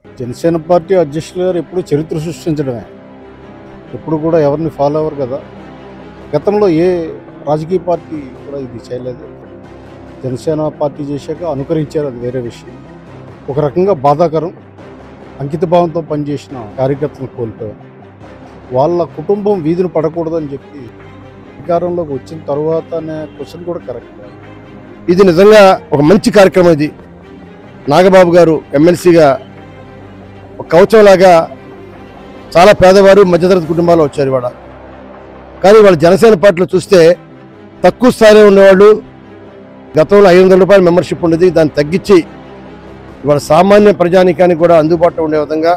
Janasena party అధ్యక్షులు గారు ఎప్పుడు చరిత్ర సృష్టించడమే. ఎప్పుడు కూడా ఎవరిని ఫాలో అవ్వరు కదా. గతంలో ఏ రాజకీయ పార్టీ కూడా ఇది చేయలేదు. జనసేన పార్టీ చేశాక అనుకరించారు, అది వేరే విషయం. ఒక రకంగా బాధాకరం. అంకితభావంతో పనిచేసిన కార్యకర్తలను కోల్పోయాం. వాళ్ళ కుటుంబం వీధిని పడకూడదని చెప్పి అధికారంలోకి వచ్చిన తర్వాత అనే క్వశ్చన్ కూడా కరెక్ట్. ఇది నిజంగా ఒక మంచి కార్యక్రమం. ఇది నాగబాబు గారు ఎమ్మెల్సీగా ఒక కవచంలాగా చాలా పేదవారు మధ్యతరగతి కుటుంబాలు వచ్చారు ఇవాళ. కానీ వాళ్ళ జనసేన పార్టీలో చూస్తే తక్కువ స్థాయిలో ఉండేవాళ్ళు. గతంలో 500 రూపాయల మెంబర్షిప్ ఉండేది, దాన్ని తగ్గించి ఇవాళ సామాన్య ప్రజానీకానికి కూడా అందుబాటులో ఉండే విధంగా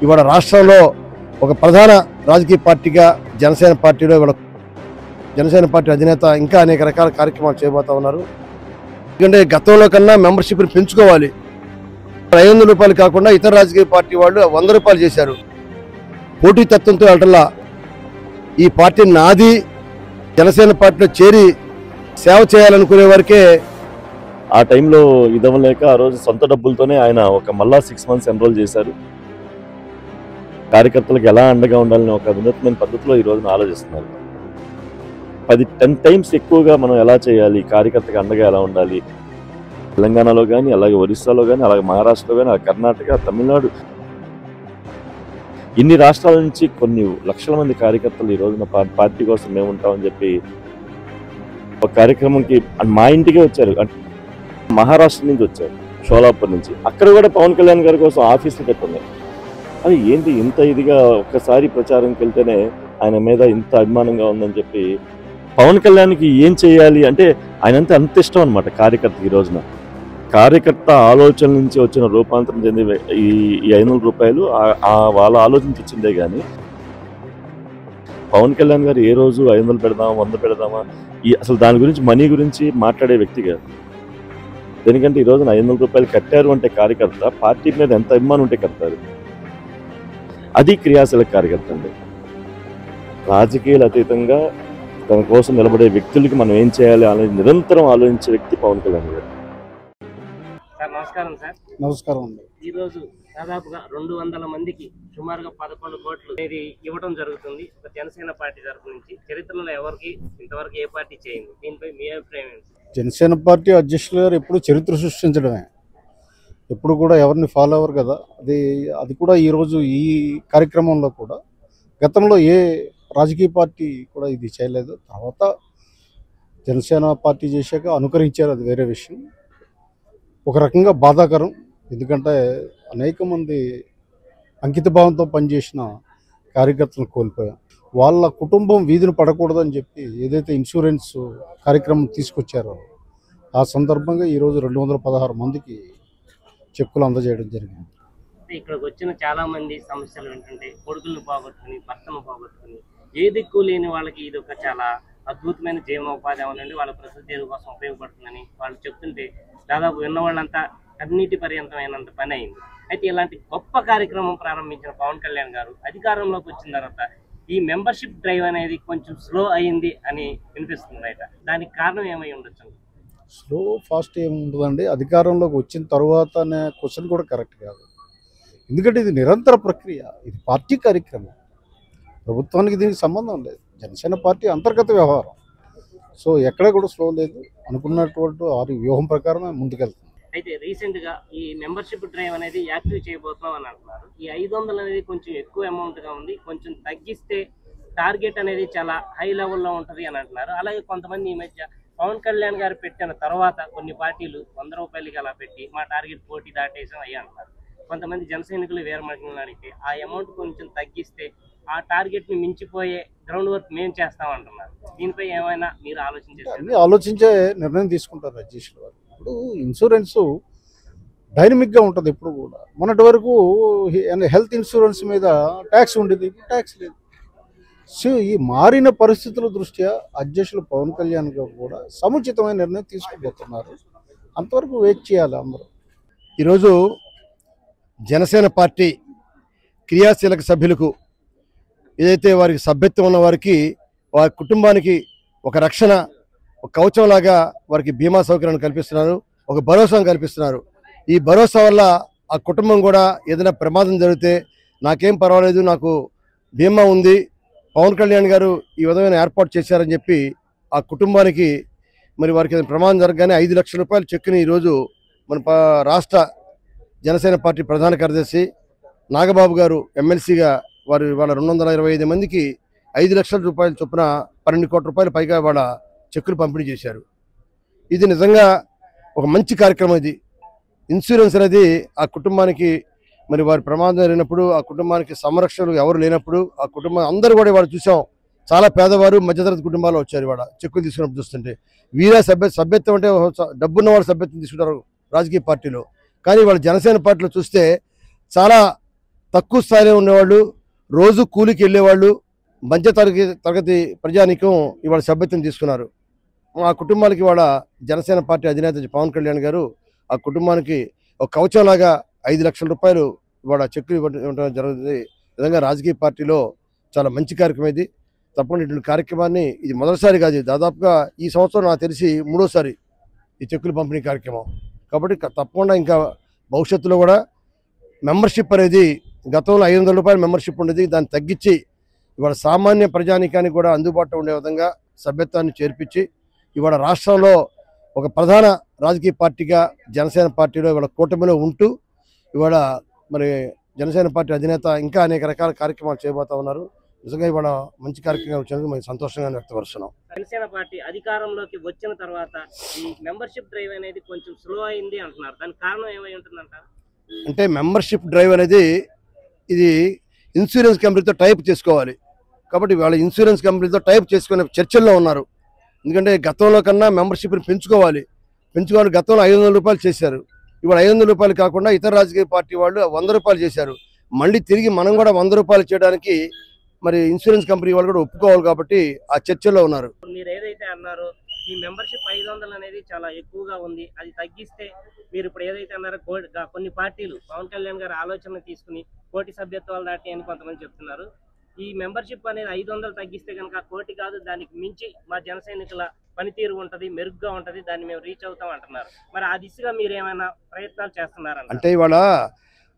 ఇవాళ రాష్ట్రంలో ఒక ప్రధాన రాజకీయ పార్టీగా జనసేన పార్టీలో ఇవాళ జనసేన పార్టీ అధినేత ఇంకా అనేక రకాల కార్యక్రమాలు చేయబోతా ఉన్నారు. ఎందుకంటే గతంలో కన్నా మెంబర్షిప్ని పెంచుకోవాలి. 500 రూపాయలు కాకుండా ఇతర రాజకీయ పార్టీ వాళ్ళు 100 రూపాయలు చేశారు. పోటీతత్వంతో వెళ్ళటంలా ఈ పార్టీ నాది, జనసేన పార్టీలో చేరి సేవ చేయాలనుకునే వారికే ఆ టైంలో ఇదవ్వలేక ఆ రోజు సొంత డబ్బులతోనే ఆయన మళ్ళా 6 మంత్స్ ఎన్రోల్ చేశారు. కార్యకర్తలకు ఎలా అండగా ఉండాలని ఒక వినూత్నమైన పద్ధతిలో ఈ రోజున ఆలోచిస్తున్నారు. 10 టైమ్స్ ఎక్కువగా మనం ఎలా చేయాలి, కార్యకర్తకు అండగా ఎలా ఉండాలి, తెలంగాణలో కానీ, అలాగే ఒరిస్సాలో కానీ, అలాగే మహారాష్ట్రలో కానీ, అలాగే కర్ణాటక, తమిళనాడు, ఇన్ని రాష్ట్రాల నుంచి కొన్ని లక్షల మంది కార్యకర్తలు ఈ రోజున పార్టీ కోసం మేము ఉంటామని చెప్పి ఒక కార్యక్రమంకి మా ఇంటికే వచ్చారు. మహారాష్ట్ర నుంచి వచ్చారు, షోలాపూర్ నుంచి. అక్కడ కూడా పవన్ కళ్యాణ్ గారి కోసం ఆఫీసులు పెట్టున్నారు. అది ఏంటి ఇంత ఇదిగా ఒక్కసారి ప్రచారంకి వెళ్తేనే ఆయన మీద ఇంత అభిమానంగా ఉందని చెప్పి పవన్ కళ్యాణ్కి ఏం చేయాలి అంటే ఆయనంతా అంత ఇష్టం అనమాట కార్యకర్త. ఈ రోజున కార్యకర్త ఆలోచన నుంచి వచ్చిన రూపాంతరం చెంది ఈ 500 రూపాయలు వాళ్ళ ఆలోచన ఇచ్చిందే కానీ పవన్ కళ్యాణ్ గారు ఏ రోజు 500 పెడదామా 100 పెడదామా అసలు దాని గురించి మనీ గురించి మాట్లాడే వ్యక్తి కాదు. ఎందుకంటే ఈ రోజున 500 రూపాయలు కట్టారు అంటే కార్యకర్త పార్టీ మీద ఎంత అభిమానం ఉంటే కట్టారు. అది క్రియాశీలక కార్యకర్త అండి. రాజకీయాలు అతీతంగా తన కోసం నిలబడే వ్యక్తులకి మనం ఏం చేయాలి అనేది నిరంతరం ఆలోచించే వ్యక్తి పవన్ కళ్యాణ్ గారు. సార్ నమస్కారం. సార్ నమస్కారం అండి. ఈరోజు దాదాపుగా 200 మందికి సుమారుగా 11 కోట్లు అనేది ఇవ్వడం జరుగుతుంది ఒక జనసేన పార్టీ తరఫు నుంచి. చరిత్రలో ఎవరికి ఇంతవరకు ఏ పార్టీ చేయండి, దీనిపై మీ అభిప్రాయం ఏంటి? జనసేన పార్టీ అధ్యక్షులు గారు ఎప్పుడు చరిత్ర సృష్టించడమే. ఎప్పుడు కూడా ఎవరిని ఫాలో అవ్వరు కదా. అది కూడా ఈరోజు ఈ కార్యక్రమంలో కూడా గతంలో ఏ రాజకీయ పార్టీ కూడా ఇది చేయలేదు. తర్వాత జనసేన పార్టీ చేశాక అనుకరించారు, అది వేరే విషయం. ఒక రకంగా బాధాకరం. ఎందుకంటే అనేక మంది అంకితభావంతో పనిచేసిన కార్యకర్తలను కోల్పోయాం. వాళ్ళ కుటుంబం వీధిని పడకూడదని చెప్పి ఏదైతే ఇన్సూరెన్స్ కార్యక్రమం తీసుకొచ్చారో ఆ సందర్భంగా ఈరోజు 216 మందికి చెక్కులు అందజేయడం జరిగింది. ఇక్కడికి వచ్చిన చాలా మంది సమస్యలు ఏంటంటే కొడుకులను పోగొట్టుకుని, భర్తను పోగొట్టుకుని, ఏ దిక్కు లేని వాళ్ళకి ఇది ఒక చాలా అద్భుతమైన జీవనోపాధి అవనండి, వాళ్ళ ప్రసిద్ధి కోసం ఉపయోగపడుతుందని వాళ్ళు చెప్తుంటే దాదాపు విన్న వాళ్ళంతా కన్నీటి పర్యంతమైనంత పని అయింది. అయితే ఇలాంటి గొప్ప కార్యక్రమం ప్రారంభించిన పవన్ కళ్యాణ్ గారు అధికారంలోకి వచ్చిన తర్వాత ఈ మెంబర్షిప్ డ్రైవ్ అనేది కొంచెం స్లో అయింది అని వినిపిస్తుంది బయట. దానికి కారణం ఏమై ఉండొచ్చు? స్లో ఫాస్ట్ ఏముంటుందండి, అధికారంలోకి వచ్చిన తర్వాత అనే క్వశ్చన్ కూడా కరెక్ట్ కాదు. ఎందుకంటే ఇది నిరంతర ప్రక్రియ, ఇది పార్టీ కార్యక్రమం, ప్రభుత్వానికి దీనికి సంబంధం లేదు. జనసేన పార్టీ అంతర్గత వ్యవహారం. సో ఎక్కడ కూడా స్లో లేదు, అనుకున్నటువంటి వారి వ్యూహం ప్రకారమే ముందుకెళ్తుంది. అయితే రీసెంట్ గా ఈ మెంబర్షిప్ డ్రైవ్ అనేది యాక్టివ్ చేయబోతున్నాం అని అంటున్నారు. ఈ 500 అనేది కొంచెం ఎక్కువ అమౌంట్ గా ఉంది, కొంచెం తగ్గిస్తే టార్గెట్ అనేది చాలా హై లెవెల్లో ఉంటుంది అని అంటున్నారు. అలాగే కొంతమంది ఈ మధ్య పవన్ కళ్యాణ్ గారు పెట్టిన తర్వాత కొన్ని పార్టీలు 100 రూపాయలకి అలా పెట్టి మా టార్గెట్ 40 దాటేసాం అయ్యి అంటున్నారు. కొంతమంది జన సైనికులు వీరమహిళలను అడిగితే ఆ అమౌంట్ కొంచెం తగ్గిస్తే ఆ టార్గెట్ ని మించిపోయే గ్రౌండ్ వర్క్ మేము చేస్తామంటున్నారు. దీనిపై ఏమైనా మీరు ఆలోచించే నిర్ణయం తీసుకుంటారు అధ్యక్షుల వారు. ఇప్పుడు ఇన్సూరెన్స్ డైనమిక్గా ఉంటుంది ఎప్పుడు కూడా. మొన్నటి వరకు హెల్త్ ఇన్సూరెన్స్ మీద ట్యాక్స్ ఉండేది, ఇప్పుడు ట్యాక్స్ లేదు. సో ఈ మారిన పరిస్థితుల దృష్ట్యా అధ్యక్షులు పవన్ కళ్యాణ్ గారు కూడా సముచితమైన నిర్ణయం తీసుకోబోతున్నారు. అంతవరకు వెయిట్ చేయాలి అందరూ. ఈరోజు జనసేన పార్టీ క్రియాశీలక సభ్యులకు ఏదైతే వారికి సభ్యత్వం ఉన్న వారికి, వారి కుటుంబానికి ఒక రక్షణ, ఒక కవచంలాగా వారికి బీమా సౌకర్యాన్ని కల్పిస్తున్నారు, ఒక భరోసాను కల్పిస్తున్నారు. ఈ భరోసా వల్ల ఆ కుటుంబం కూడా ఏదైనా ప్రమాదం జరిగితే నాకేం పర్వాలేదు, నాకు బీమా ఉంది, పవన్ కళ్యాణ్ గారు ఈ విధమైన ఏర్పాటు చేశారని చెప్పి ఆ కుటుంబానికి మరి వారికి ఏదైనా ప్రమాదం జరగగానే 5 లక్షల రూపాయల చెక్కుని ఈరోజు మన రాష్ట్ర జనసేన పార్టీ ప్రధాన కార్యదర్శి నాగబాబు గారు ఎమ్మెల్సీగా వారు వాళ్ళ 225 మందికి 5 లక్షల రూపాయల చొప్పున 12 కోట్ల రూపాయల పైగా వాళ్ళ చెక్కులు పంపిణీ చేశారు. ఇది నిజంగా ఒక మంచి కార్యక్రమం. ఇది ఇన్సూరెన్స్ అనేది ఆ కుటుంబానికి మరి వారి ప్రమాదం జరిగినప్పుడు ఆ కుటుంబానికి సంరక్షణలు ఎవరు లేనప్పుడు ఆ కుటుంబం అందరూ కూడా ఇవాళ చూసాం, చాలా పేదవారు మధ్యతరగతి కుటుంబాలు వచ్చారు ఇవాళ చెక్కులు తీసుకున్నప్పుడు చూస్తుంటే. వీరా సభ్యత్వం అంటే డబ్బున్న వాళ్ళు సభ్యత్వం తీసుకుంటారు రాజకీయ పార్టీలో, కానీ వాళ్ళ జనసేన పార్టీలో చూస్తే చాలా తక్కువ స్థాయిలో ఉండేవాళ్ళు, రోజు కూలికి వెళ్ళేవాళ్ళు, మధ్య తరగతి ప్రజానీకం ఇవాళ సభ్యత్వం తీసుకున్నారు. ఆ కుటుంబాలకి ఇవాళ జనసేన పార్టీ అధినేత పవన్ కళ్యాణ్ గారు ఆ కుటుంబానికి ఒక కవచంలాగా 5 లక్షల రూపాయలు ఇవాళ చెక్కులు ఇవ్వడం జరుగుతుంది. నిజంగా రాజకీయ పార్టీలో చాలా మంచి కార్యక్రమం ఇది. తప్పకుండా ఇటువంటి కార్యక్రమాన్ని ఇది మొదటిసారి కాదు, దాదాపుగా ఈ సంవత్సరం నాకు తెలిసి 3వసారి ఈ చెక్కులు పంపిణీ కార్యక్రమం. కాబట్టి తప్పకుండా ఇంకా భవిష్యత్తులో కూడా మెంబర్షిప్ అనేది గతంలో 500 రూపాయల మెంబర్షిప్ ఉండేది, దాన్ని తగ్గించి ఇవాళ సామాన్య ప్రజానీకానికి కూడా అందుబాటులో ఉండే విధంగా సభ్యత్వాన్ని చేర్పించి ఇవాళ రాష్ట్రంలో ఒక ప్రధాన రాజకీయ పార్టీగా జనసేన పార్టీలో ఇవాళ కూటమిలో ఉంటూ ఇవాళ మరి జనసేన పార్టీ అధినేత ఇంకా అనేక రకాల కార్యక్రమాలు చేయబోతా ఉన్నారు. నిజంగా ఇవాళ మంచి కార్యక్రమం వచ్చినందుకు మేము సంతోషంగా వ్యక్తపరుస్తున్నాం. జనసేన పార్టీ అధికారంలోకి వచ్చిన తర్వాత ఈ మెంబర్షిప్ డ్రైవ్ అనేది కొంచెం స్లో అయింది అంటున్నారు. దానికి కారణం ఏమై ఉంటుందంటారు? అంటే మెంబర్షిప్ డ్రైవ్ అనేది ఇది ఇన్సూరెన్స్ కంపెనీతో టైప్ చేసుకోవాలి. కాబట్టి వాళ్ళ ఇన్సూరెన్స్ కంపెనీతో టైప్ చేసుకునే చర్చల్లో ఉన్నారు. ఎందుకంటే గతంలో కన్నా మెంబర్షిప్ని పెంచుకోవాలి. గతంలో 500 రూపాయలు చేశారు, ఇవాళ 500 రూపాయలు కాకుండా ఇతర రాజకీయ పార్టీ వాళ్ళు 100 రూపాయలు చేశారు. మళ్ళీ తిరిగి మనం కూడా 100 రూపాయలు చేయడానికి మరి ఇన్సూరెన్స్ కంపెనీ వాళ్ళు కూడా ఒప్పుకోవాలి. కాబట్టి ఆ చర్చల్లో ఉన్నారు. మీరు ఏదైతే అన్నారో ఈ మెంబర్షిప్ 500 అనేది చాలా ఎక్కువగా ఉంది, అది తగ్గిస్తే మీరు ఇప్పుడు ఏదైతే అన్నారో కొన్ని పార్టీలు పవన్ కళ్యాణ్ గారి ఆలోచన తీసుకుని 1 కోటి సభ్యత్వాలు దాటి అని కొంతమంది చెప్తున్నారు. ఈ మెంబర్షిప్ అనేది 500 తగ్గిస్తే కనుక 1 కోటి కాదు, దానికి మించి మా జన సైనికుల పనితీరు ఉంటది, మెరుగ్గా ఉంటది, దాన్ని మేము రీచ్ అవుతాం అంటున్నారు. మరి ఆ దిశగా మీరు ఏమైనా ప్రయత్నాలు చేస్తున్నారంట? అంటే ఇవాళ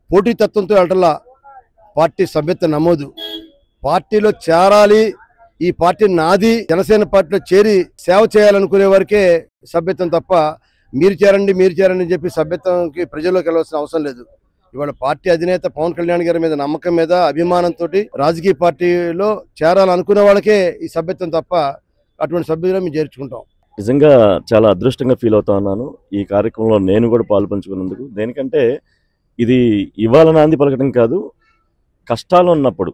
పోటీతత్వంతో వెళ్ళటల్లా పార్టీ సభ్యత్వ నమోదు, పార్టీలో చేరాలి, ఈ పార్టీ నాది, జనసేన పార్టీలో చేరి సేవ చేయాలనుకునే వారికే సభ్యత్వం తప్ప మీరు చేరండి అని చెప్పి సభ్యత్వంకి ప్రజల్లోకి వెళ్ళవలసిన అవసరం లేదు. ఇవాళ పార్టీ అధినేత పవన్ కళ్యాణ్ గారి మీద నమ్మకం మీద అభిమానంతో రాజకీయ పార్టీలో చేరాలనుకునే వాళ్ళకే ఈ సభ్యత్వం తప్ప అటువంటి సభ్యులను మేము చేర్చుకుంటాం. నిజంగా చాలా అదృష్టంగా ఫీల్ అవుతా ఉన్నాను ఈ కార్యక్రమంలో నేను కూడా పాల్పంచుకున్నందుకు. దేనికంటే ఇది ఇవాళ నాంది పలకడం కాదు, కష్టాలు ఉన్నప్పుడు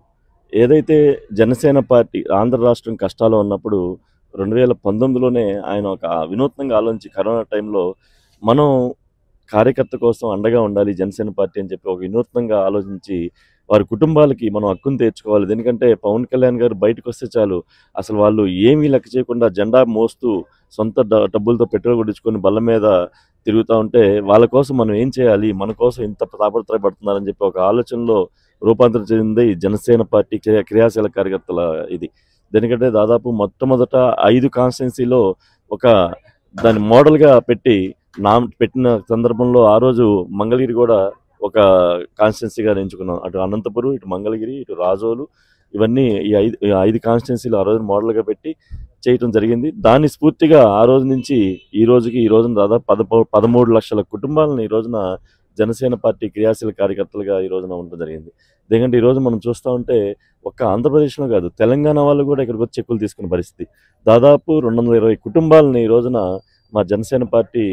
ఏదైతే జనసేన పార్టీ ఆంధ్ర రాష్ట్రం కష్టాలు ఉన్నప్పుడు 2019లోనే ఆయన ఒక వినూత్నంగా ఆలోచించి కరోనా టైంలో మనం కార్యకర్త కోసం అండగా ఉండాలి జనసేన పార్టీ అని చెప్పి ఒక వినూత్నంగా ఆలోచించి వారి కుటుంబాలకి మనం హక్కును తెచ్చుకోవాలి. ఎందుకంటే పవన్ కళ్యాణ్ గారు బయటకు వస్తే చాలు అసలు వాళ్ళు ఏమీ లెక్క చేయకుండా జెండా మోస్తూ సొంత డబ్బులతో పెట్రోల్ కొట్టించుకొని బల్ల మీద తిరుగుతూ ఉంటే వాళ్ళ కోసం మనం ఏం చేయాలి, మన కోసం ఇంత తాపత్రయపడుతున్నారని చెప్పి ఒక ఆలోచనలో రూపాంతరం చెందింది జనసేన పార్టీ క్రియాశీల కార్యకర్తల ఇది. ఎందుకంటే దాదాపు మొట్టమొదట 5 కాన్స్టిట్యున్సీలో ఒక దాన్ని మోడల్గా పెట్టిన సందర్భంలో ఆ రోజు మంగళగిరి కూడా ఒక కాన్స్టిట్యున్సీగా ఎంచుకున్నాం. అటు అనంతపురం, ఇటు మంగళగిరి, ఇటు రాజోలు, ఇవన్నీ ఈ 5 కాన్స్టిట్యున్సీలు ఆ రోజు మోడల్గా పెట్టి చేయటం జరిగింది. దాన్ని స్ఫూర్తిగా ఆ రోజు నుంచి ఈ రోజున దాదాపు 13 లక్షల కుటుంబాలను ఈ రోజున జనసేన పార్టీ క్రియాశీల కార్యకర్తలుగా ఈ రోజున ఉండడం జరిగింది. ఎందుకంటే ఈరోజు మనం చూస్తూ ఉంటే ఒక్క ఆంధ్రప్రదేశ్లో కాదు, తెలంగాణ వాళ్ళు కూడా ఇక్కడికి వచ్చి చెక్కులు తీసుకునే పరిస్థితి. దాదాపు 220 కుటుంబాలని ఈ రోజున మా జనసేన పార్టీ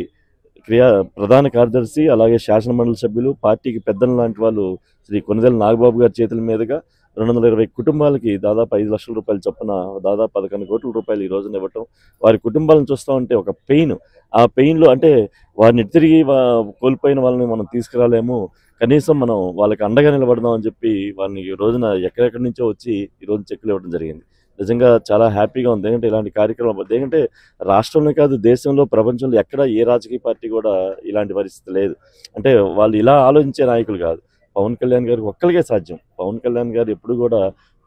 ప్రధాన కార్యదర్శి అలాగే శాసనమండలి సభ్యులు, పార్టీకి పెద్దలు లాంటి వాళ్ళు శ్రీ కొనిదెల నాగబాబు గారి చేతుల మీదుగా 220 కుటుంబాలకి దాదాపు 5 లక్షల రూపాయలు చొప్పున దాదాపు 11 కోట్ల రూపాయలు ఈ రోజున ఇవ్వటం, వారి కుటుంబాలను చూస్తూ ఉంటే ఒక పెయిన్, ఆ పెయిన్లో అంటే వారిని తిరిగి కోల్పోయిన వాళ్ళని మనం తీసుకురాలేము, కనీసం మనం వాళ్ళకి అండగా నిలబడదాం అని చెప్పి వారిని ఈ రోజున ఎక్కడెక్కడి నుంచో వచ్చి ఈ రోజు చెక్కులు ఇవ్వడం జరిగింది. నిజంగా చాలా హ్యాపీగా ఉంది. ఎందుకంటే ఇలాంటి కార్యక్రమం ఎందుకంటే రాష్ట్రంలో కాదు దేశంలో ప్రపంచంలో ఎక్కడ ఏ రాజకీయ పార్టీ కూడా ఇలాంటి పరిస్థితి లేదు. అంటే వాళ్ళు ఇలా ఆలోచించే నాయకులు కాదు. పవన్ కళ్యాణ్ గారికి ఒక్కరికే సాధ్యం. పవన్ కళ్యాణ్ గారు ఎప్పుడు కూడా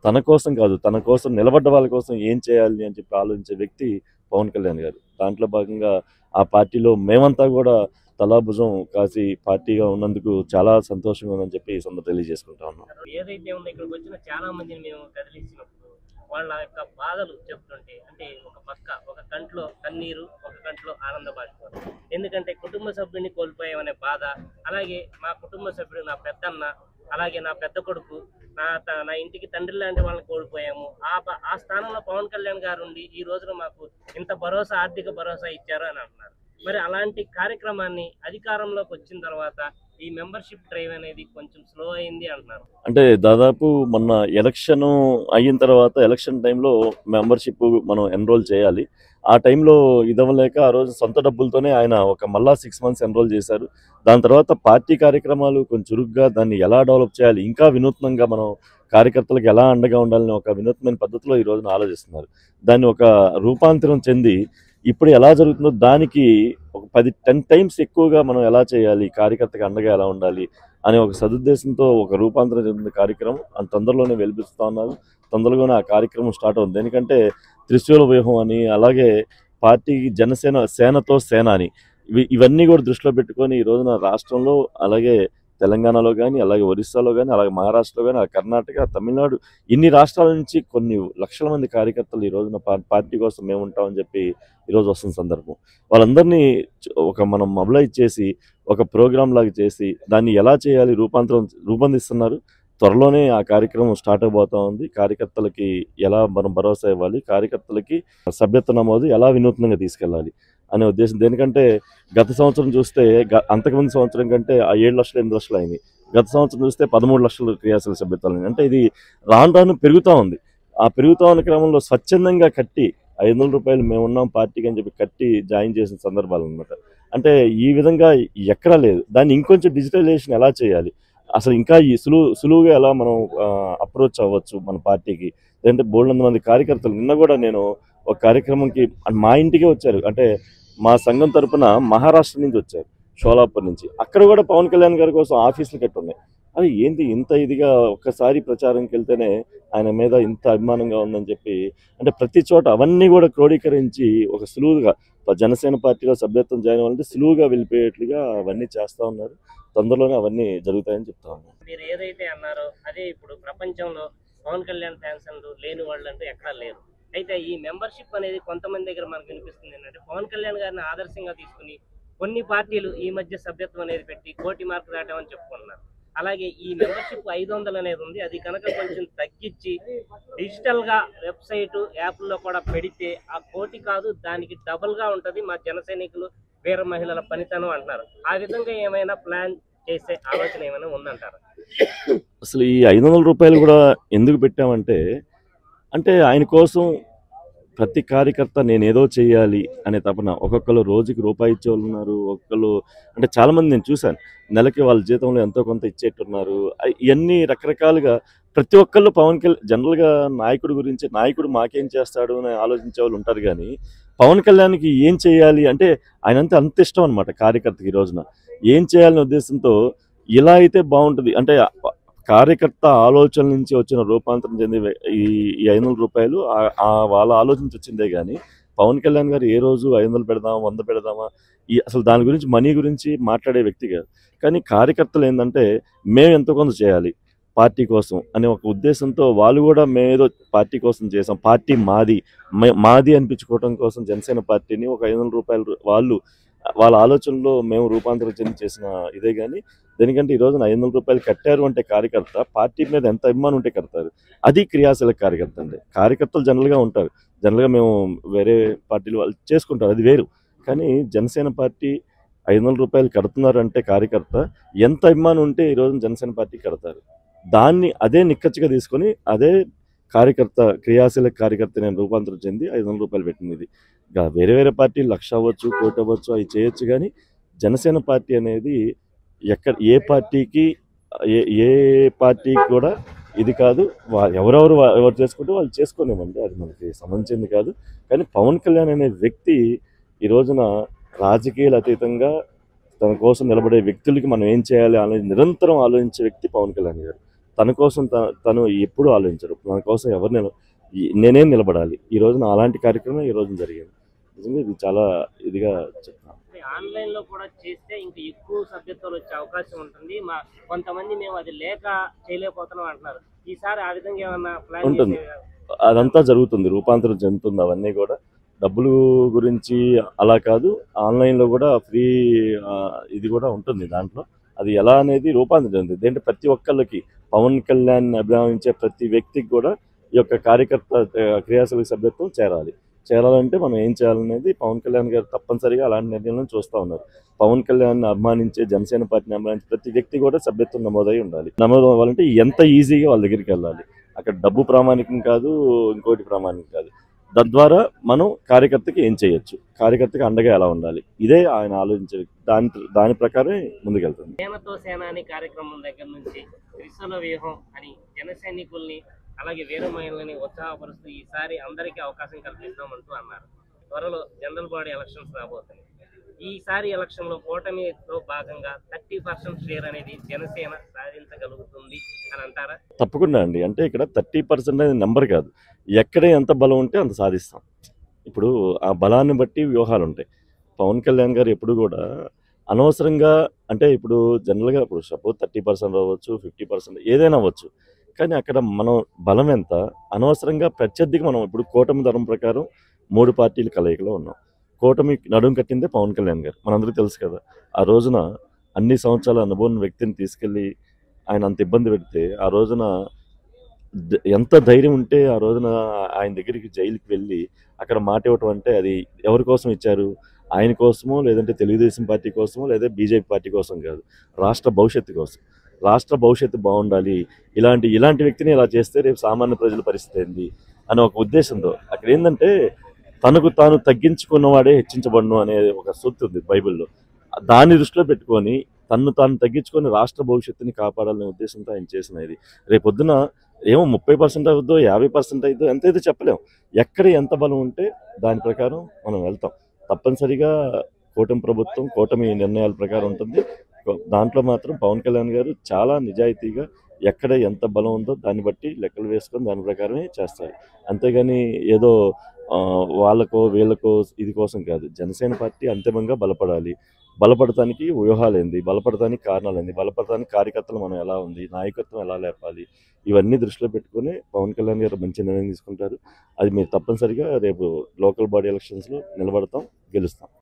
తన కోసం కాదు, తన కోసం నిలబడ్డ వాళ్ళ కోసం ఏం చేయాలి అని చెప్పి ఆలోచించే వ్యక్తి పవన్ కళ్యాణ్ గారు. దాంట్లో భాగంగా ఆ పార్టీలో మేమంతా కూడా తలా భుజం కాసి పార్టీగా ఉన్నందుకు చాలా సంతోషంగా ఉందని చెప్పి ఈ సందర్భంగా తెలియజేసుకుంటా ఉన్నాం. ఏదైతే ఉందో ఇక్కడికి వచ్చిన చాలా మందిని మేము కదిలించినప్పుడు వాళ్ళ యొక్క బాధలు చెప్తుంటే అంటే ఒక కంట్లో కన్నీరు, ఒక కంట్లో ఆనంద బాష్పాలు. ఎందుకంటే కుటుంబ సభ్యుడిని కోల్పోయామనే బాధ, అలాగే మా కుటుంబ సభ్యుడు నా పెద్దన్న, అలాగే నా పెద్ద కొడుకు, నా ఇంటికి తండ్రి లాంటి వాళ్ళని కోల్పోయాము. ఆ స్థానంలో పవన్ కళ్యాణ్ గారు ఉండి ఈ రోజున మాకు ఇంత భరోసా, ఆర్థిక భరోసా ఇచ్చారు అని అంటున్నారు. మరి అలాంటి కార్యక్రమాన్ని అధికారంలోకి వచ్చిన తర్వాత ఈ మెంబర్షిప్ డ్రైవ్ అనేది కొంచెం స్లో అయింది అంటున్నారు. అంటే దాదాపు మొన్న ఎలక్షన్ అయిన తర్వాత ఎలక్షన్ టైంలో మెంబర్షిప్ మనం ఎన్రోల్ చేయాలి. ఆ టైంలో ఇదవ్వలేక ఆ రోజు సొంత డబ్బులతోనే ఆయన మళ్ళా 6 months ఎన్రోల్ చేశారు. దాని తర్వాత పార్టీ కార్యక్రమాలు కొంచెం చురుగ్గా దాన్ని ఎలా డెవలప్ చేయాలి, ఇంకా వినూత్నంగా మనం కార్యకర్తలకు ఎలా అండగా ఉండాలని ఒక వినూత్నమైన పద్ధతిలో ఈ రోజున ఆలోచిస్తున్నారు. దాన్ని ఒక రూపాంతరం చెంది ఇప్పుడు ఎలా జరుగుతుందో దానికి ఒక 10 times ఎక్కువగా మనం ఎలా చేయాలి, కార్యకర్తకి అండగా ఎలా ఉండాలి అనే ఒక సదుద్దేశంతో ఒక రూపాంతరం చెందిన కార్యక్రమం అంత తొందరలోనే వెలిపిస్తూ ఉన్నారు. తొందరలోనే ఆ కార్యక్రమం స్టార్ట్ అవుతుంది. ఎందుకంటే త్రిశూల వ్యూహం అని, అలాగే పార్టీకి సేనతో సేన అని ఇవన్నీ కూడా దృష్టిలో పెట్టుకొని ఈ రోజున రాష్ట్రంలో, అలాగే తెలంగాణలో కానీ, అలాగే ఒరిస్సాలో కానీ, అలాగే మహారాష్ట్రలో కానీ, కర్ణాటక, తమిళనాడు ఇన్ని రాష్ట్రాల నుంచి కొన్ని లక్షల మంది కార్యకర్తలు ఈ రోజున పార్టీ కోసం మేము ఉంటామని చెప్పి ఈరోజు వస్తున్న సందర్భం. వాళ్ళందరినీ మనం మొబిలైజ్ చేసి ఒక ప్రోగ్రామ్ లాగా చేసి దాన్ని ఎలా చేయాలి రూపొందిస్తున్నారు. త్వరలోనే ఆ కార్యక్రమం స్టార్ట్ అవబోతా ఉంది. కార్యకర్తలకి ఎలా మనం భరోసా ఇవ్వాలి, కార్యకర్తలకి సభ్యత్వ నమోదు ఎలా వినూత్నంగా తీసుకెళ్ళాలి అనే ఉద్దేశం. దేనికంటే గత సంవత్సరం చూస్తే అంతకుముందు సంవత్సరం కంటే ఆ 7 లక్షలు 8 లక్షలు అయింది. గత సంవత్సరం చూస్తే 13 లక్షలు క్రియాశీల సభ్యత్వాలు. అంటే ఇది రాను పెరుగుతూ ఉంది. ఆ పెరుగుతూ ఉన్న క్రమంలో స్వచ్ఛందంగా కట్టి 500 రూపాయలు మేము ఉన్నాం పార్టీకి అని చెప్పి కట్టి జాయిన్ చేసిన సందర్భాలు అనమాట. అంటే ఈ విధంగా ఎక్కడా లేదు. దాన్ని ఇంకొంచెం డిజిటలైజేషన్ ఎలా చేయాలి, అసలు ఇంకా ఈ సులువుగా ఎలా మనం అప్రోచ్ అవ్వచ్చు మన పార్టీకి. లేదంటే బోల్డంత మంది కార్యకర్తలు నిన్న కూడా నేను ఒక కార్యక్రమంకి మా ఇంటికే వచ్చారు. అంటే మా సంఘం తరపున మహారాష్ట్ర నుంచి వచ్చారు, షోలాపూర్ నుంచి. అక్కడ కూడా పవన్ కళ్యాణ్ గారి కోసం ఆఫీసులు కట్టున్నాయి. అది ఏంటి ఇంత ఇదిగా ఒక్కసారి ప్రచారంకి వెళ్తేనే ఆయన మీద ఇంత అభిమానంగా ఉందని చెప్పి, అంటే ప్రతి చోట అవన్నీ కూడా క్రోడీకరించి ఒక సులువుగా జనసేన పార్టీలో సభ్యత్వం జాయిన్ అవ్వాలంటే సులువుగా వెళ్ళిపోయేట్లుగా అవన్నీ చేస్తూ ఉన్నారు. తొందరలోనే అవన్నీ జరుగుతాయని చెప్తా ఉన్నాను. మీరు ఏదైతే అన్నారో అదే ఇప్పుడు ప్రపంచంలో పవన్ కళ్యాణ్ ఫ్యాన్స్ అంటూ లేని వాళ్ళు అంటూ ఎక్కడా లేరు. అయితే ఈ మెంబర్షిప్ అనేది కొంతమంది దగ్గర మనకు వినిపిస్తుంది ఏంటంటే పవన్ కళ్యాణ్ గారిని ఆదర్శంగా తీసుకుని కొన్ని పార్టీలు ఈ మధ్య సభ్యత్వం అనేది పెట్టి 1 కోటి మార్కు దాటామని చెప్పుకుంటున్నారు. అలాగే ఈ మెంబర్షిప్ 500 అనేది ఉంది. అది కనుక కొంచెం తగ్గించి డిజిటల్ గా వెబ్సైట్ యాప్ల్లో కూడా పెడితే ఆ 1 కోటి కాదు దానికి డబుల్ గా ఉంటది మా జన సైనికులు వీర మహిళల పనితనం అంటున్నారు. ఆ విధంగా ఏమైనా ప్లాన్ చేసే ఆలోచన ఏమైనా ఉందంటారా? అసలు ఈ 500 రూపాయలు కూడా ఎందుకు పెట్టామంటే, అంటే ఆయన కోసం ప్రతి కార్యకర్త నేనేదో చేయాలి అనే తపన. ఒక్కొక్కరు రోజుకి రూపాయి ఇచ్చేవాళ్ళు ఉన్నారు. ఒక్కొక్కరు అంటే చాలామంది నేను చూశాను, నెలకి వాళ్ళ జీతంలో ఎంతో కొంత ఇచ్చేట్టున్నారు. ఇవన్నీ రకరకాలుగా ప్రతి ఒక్కళ్ళు పవన్ కళ్యాణ్ జనరల్గా నాయకుడు మాకేం చేస్తాడు అని ఆలోచించే వాళ్ళు ఉంటారు. కానీ పవన్ కళ్యాణ్కి ఏం చేయాలి అంటే ఆయనంతా అంత ఇష్టం అనమాట కార్యకర్తకి. ఈ రోజున ఏం చేయాలనే ఉద్దేశంతో ఇలా అయితే బాగుంటుంది అంటే కార్యకర్త ఆలోచన నుంచి వచ్చిన రూపాంతరం చెంది ఈ 500 రూపాయలు వాళ్ళ ఆలోచించి వచ్చిందే. కానీ పవన్ కళ్యాణ్ గారు ఏ రోజు 500 పెడదామా 100 పెడదామా అసలు దాని గురించి మనీ గురించి మాట్లాడే వ్యక్తి కాదు. కానీ కార్యకర్తలు ఏంటంటే మేము ఎంతో కొంత చేయాలి పార్టీ కోసం అనే ఒక ఉద్దేశంతో వాళ్ళు కూడా మేమేదో పార్టీ కోసం చేసాం, పార్టీ మాది అనిపించుకోవడం కోసం జనసేన పార్టీని ఒక 500 రూపాయలు వాళ్ళ ఆలోచనలో మేము రూపాంతరం చెంది చేసిన ఇదే. కానీ దేనికంటే ఈ రోజున 500 రూపాయలు కట్టారు అంటే కార్యకర్త పార్టీ మీద ఎంత అభిమానం ఉంటే కడతారు. అది క్రియాశీల కార్యకర్త అండి. కార్యకర్తలు జనరల్గా ఉంటారు, జనరల్గా మేము వేరే పార్టీలు వాళ్ళు చేసుకుంటారు, అది వేరు. కానీ జనసేన పార్టీ 500 రూపాయలు కడుతున్నారు అంటే కార్యకర్త ఎంత అభిమానం ఉంటే ఈ రోజున జనసేన పార్టీ కడతారు. దాన్ని అదే నిక్కచ్చిగా తీసుకొని అదే కార్యకర్త క్రియాశీల కార్యకర్త నేను రూపాంతరం చెంది 500 రూపాయలు పెట్టింది. ఇది వేరే పార్టీలు 1,00,000 అవ్వచ్చు, 1 కోటి అవ్వచ్చు, అవి చేయొచ్చు. కానీ జనసేన పార్టీ అనేది ఏ పార్టీకి కూడా ఇది కాదు. ఎవరు చేసుకుంటే వాళ్ళు చేసుకోలేమండి, అది మనకి సంబంధించింది కాదు. కానీ పవన్ కళ్యాణ్ అనే వ్యక్తి ఈ రోజున రాజకీయాలు అతీతంగా తన కోసం నిలబడే వ్యక్తులకి మనం ఏం చేయాలి అనేది నిరంతరం ఆలోచించే వ్యక్తి పవన్ కళ్యాణ్ గారు. తన కోసం తను ఎప్పుడు ఆలోచించరు. మన కోసం నేనేం నిలబడాలి. ఈ రోజున అలాంటి కార్యక్రమం ఈ రోజున జరిగింది. నిజంగా ఇది చాలా ఇదిగా చెప్తాను. ఆన్లైన్ లో కూడా చేస్తే ఇంకా ఎక్కువ సభ్యత్వాలు వచ్చే అవకాశం ఉంటుంది. కొంతమంది మేము అది లేక చేయలేకపోతున్నాం అంటున్నారు. ఈసారి ఆ విధంగా ఏమన్నా ప్లాన్ ఉంటుంది. చేసే అదంతా జరుగుతుంది, రూపాంతరం చెందుతుంది. అవన్నీ కూడా డబ్బులు గురించి అలా కాదు, ఆన్లైన్లో కూడా ఫ్రీ ఇది కూడా ఉంటుంది దాంట్లో. అది ఎలా అనేది రూపాంతరం చెందుతుంది. ఏంటంటే ప్రతి ఒక్కళ్ళకి, పవన్ కళ్యాణ్ అభిమానించే ప్రతి వ్యక్తికి కూడా ఈ యొక్క కార్యకర్త క్రియాశీలక సభ్యత్వం చేరాలంటే మనం ఏం చేయాలనేది పవన్ కళ్యాణ్ గారు తప్పనిసరిగా అలాంటి నిర్ణయాలను చూస్తూ ఉన్నారు. పవన్ కళ్యాణ్ అభిమానించే, జనసేన పార్టీని అభిమానించే ప్రతి వ్యక్తి కూడా సభ్యత్వం నమోదై ఉండాలి. నమోదు అవ్వాలంటే ఎంత ఈజీగా వాళ్ళ దగ్గరికి వెళ్ళాలి. అక్కడ డబ్బు ప్రామాణికం కాదు, ఇంకోటి ప్రామాణికం కాదు. తద్వారా మనం కార్యకర్తకి ఏం చేయొచ్చు, కార్యకర్తకి అండగా ఎలా ఉండాలి, ఇదే ఆయన ఆలోచించే దాని ప్రకారం ముందుకెళ్తుంది. సేనతో సేనాని కార్యక్రమం దగ్గర నుంచి త్రిశూల వ్యూహం అని జన సైనికుల్ని అలాగే వీర మహిళల్ని ఉత్సాహపరుస్తూ ఈసారి అందరికీ అవకాశం కల్పిస్తామంటూ అన్నారు. త్వరలో జనరల్ బాడీ ఎలక్షన్స్ రాబోతున్నాయి. ఈసారి ఎలక్షన్ లో కూటమితో భాగంగా 30% షేర్ అనేది జనసేన సాధించగలుగుతుంది అని అంటారా? తప్పకుండా అండి. అంటే ఇక్కడ 30% అనేది నెంబర్ కాదు, ఎక్కడ ఎంత బలం ఉంటే అంత సాధిస్తాం. ఇప్పుడు ఆ బలాన్ని బట్టి వ్యూహాలు ఉంటాయి. పవన్ కళ్యాణ్ గారు ఎప్పుడు కూడా అనవసరంగా, అంటే ఇప్పుడు జనరల్గా ఇప్పుడు సపోజ్ 30% అవ్వచ్చు, 50% ఏదైనా అవ్వచ్చు, కానీ అక్కడ మనం బలం ఎంత, అనవసరంగా ప్రత్యర్థికి మనం ఇప్పుడు కూటమి ధర్మం ప్రకారం 3 పార్టీల కలయికలో ఉన్నాం. కూటమి నడుం కట్టిందే పవన్ కళ్యాణ్ గారు, మనందరికీ తెలుసు కదా. ఆ రోజున అన్ని సంవత్సరాల అనుభవం వ్యక్తిని తీసుకెళ్ళి ఆయన అంత ఇబ్బంది పెడితే, ఆ రోజున ఎంత ధైర్యం ఉంటే ఆ రోజున ఆయన దగ్గరికి జైలుకి వెళ్ళి అక్కడ మాట ఇవ్వటం అంటే అది ఎవరి కోసం ఇచ్చారు? ఆయన కోసమో, లేదంటే తెలుగుదేశం పార్టీ కోసమో, లేదా బీజేపీ పార్టీ కోసం కాదు, రాష్ట్ర భవిష్యత్తు కోసం. రాష్ట్ర భవిష్యత్తు బాగుండాలి, ఇలాంటి వ్యక్తిని ఇలా చేస్తే రేపు సామాన్య ప్రజల పరిస్థితి ఏంది అనే ఒక ఉద్దేశంతో అక్కడ ఏంటంటే తనకు తాను తగ్గించుకున్నవాడే హెచ్చించబడును అనే ఒక సూక్తి ఉంది బైబిల్లో. దాన్ని దృష్టిలో పెట్టుకొని తను తాను తగ్గించుకొని రాష్ట్ర భవిష్యత్తుని కాపాడాలనే ఉద్దేశంతో ఆయన చేసిన ఇది. రేపొద్దున ఏమో 30% అవుద్దో, 50% అవుద్దో, ఎంతైతే చెప్పలేం. ఎక్కడ ఎంత బలం ఉంటే దాని ప్రకారం మనం వెళ్తాం. తప్పనిసరిగా కూటమి ప్రభుత్వం, కూటమి నిర్ణయాల ప్రకారం ఉంటుంది. దాంట్లో మాత్రం పవన్ కళ్యాణ్ గారు చాలా నిజాయితీగా ఎక్కడ ఎంత బలం ఉందో దాన్ని బట్టి లెక్కలు వేసుకొని దాని ప్రకారమే చేస్తారు. అంతేగాని ఏదో వాళ్ళకో వీళ్ళకో ఇది కోసం కాదు. జనసేన పార్టీ అంతిమంగా బలపడాలి. బలపడటానికి వ్యూహాలు ఏంది, బలపడటానికి కారణాలు ఏంది, బలపడటానికి కార్యకర్తలు మనం ఎలా ఉంది, నాయకత్వం ఎలా లేపాలి, ఇవన్నీ దృష్టిలో పెట్టుకుని పవన్ కళ్యాణ్ గారు మంచి నిర్ణయం తీసుకుంటారు. అది మీరు తప్పనిసరిగా రేపు లోకల్ బాడీ ఎలక్షన్స్లో నిలబడతాం, గెలుస్తాం.